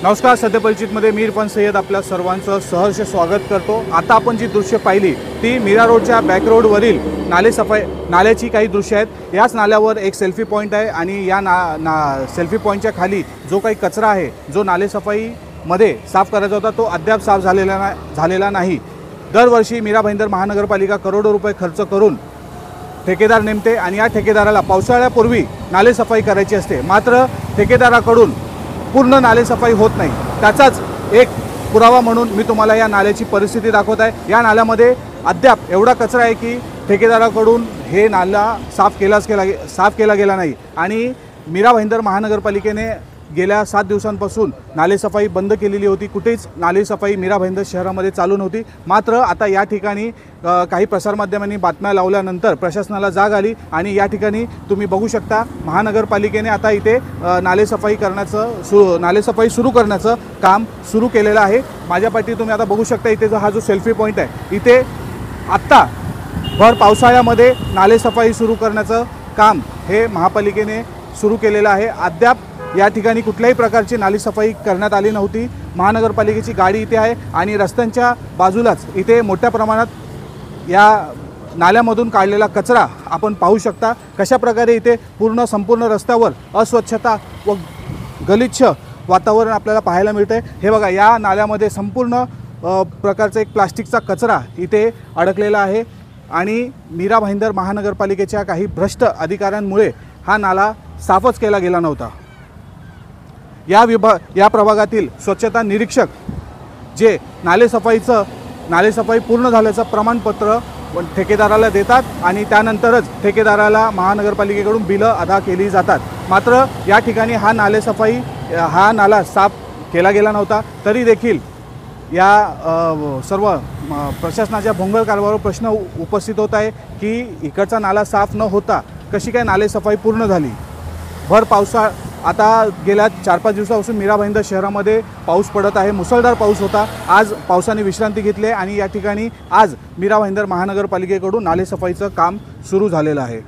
नमस्कार, सत्यपरिचितमध्ये मी इरफान सय्यद आपल्या सर्वांचं सहर्ष स्वागत करतो। आता आपण जी दृश्य पाहिली ती मीरा रोडच्या बॅक रोडवरील नाल्याची काही दृश्य आहेत। याच नाल्यावर एक सेल्फी पॉइंट आहे आणि या सेल्फी पॉइंटच्या खाली जो काही कचरा आहे, जो नालेसफाईमध्ये साफ करायचा होता, तो अद्याप साफ झालेला नाही। दरवर्षी मीरा भाईंदर महानगरपालिका करोडो रुपये खर्च करून ठेकेदार नेमते आणि या ठेकेदाराला पावसाळ्यापूर्वी नालेसफाई करायची असते, मात्र ठेकेदाराकडून पूर्ण नालेसफाई होत नाही। त्याचाच एक पुरावा म्हणून मी तुम्हाला या नाल्याची परिस्थिती दाखवत आहे। या नाल्यामध्ये अद्याप एवढा कचरा आहे की ठेकेदाराकडून हे नाला साफ केला गेला नाही आणि मीरा भाईंदर महानगरपालिकेने गेल्या 7 दिवसांपासून नालेसफाई बंद केलेली होती। कुठेच नालेसफाई मीरा भाईंदर शहरामध्ये चालू नव्हती। मात्र आता या ठिकाणी काही प्रसारमाध्यमांनी बातम्या लावल्यानंतर प्रशासनाला जाग आली आणि या ठिकाणी तुम्ही बघू शकता, महानगरपालिकेने आता इथे नालेसफाई सुरू करण्याचं काम सुरू केलेलं आहे। माझ्या पाठी तुम्ही आता बघू शकता, इथे हा जो सेल्फी पॉइंट आहे, इथे आत्ता भर पावसाळ्यामध्ये नालेसफाई सुरू करण्याचं काम हे महापालिकेने सुरू केलेलं आहे। अद्याप या ठिकाणी कुठल्याही प्रकारची नालेसफाई करण्यात आली नव्हती। महानगरपालिकेची गाडी इथे आहे आणि रस्त्यांच्या बाजूलाच इथे मोठ्या प्रमाणात या नाल्यामधून काढलेला कचरा आपण पाहू शकता। कशा प्रकारे इथे संपूर्ण रस्त्यावर अस्वच्छता व गलिच्छ वातावरण आपल्याला पाहायला मिळते। हे बघा, या नाल्यामध्ये संपूर्ण प्रकारचा एक प्लास्टिकचा कचरा इथे अडकलेला आहे आणि मीरा भाईंदर महानगरपालिकेच्या काही भ्रष्ट अधिकाऱ्यांमुळे हा नाला साफच केला गेला नव्हता। या प्रभागातील स्वच्छता निरीक्षक जे नालेसफाई पूर्ण झाल्याचं प्रमाणपत्र ठेकेदाराला देतात आणि त्यानंतरच ठेकेदाराला महानगरपालिकेकडून बिलं अदा केली जातात। मात्र या ठिकाणी हा नाला साफ केला गेला नव्हता। तरी देखील या सर्व प्रशासनाच्या भोंगळ कारभारावर प्रश्न उपस्थित होत आहे की इकडचा नाला साफ न होता कशी काय नालेसफाई पूर्ण झाली। आता गेल्या 4-5 दिवसापासून मीरा भाईंदर शहरामध्ये पाऊस पडत आहे, मुसळधार पाऊस होता। आज पावसाने विश्रांती घेतली आणि या ठिकाणी आज मीरा भाईंदर महानगरपालिकेकडून नालेसफाईचं काम सुरू झालेलं आहे।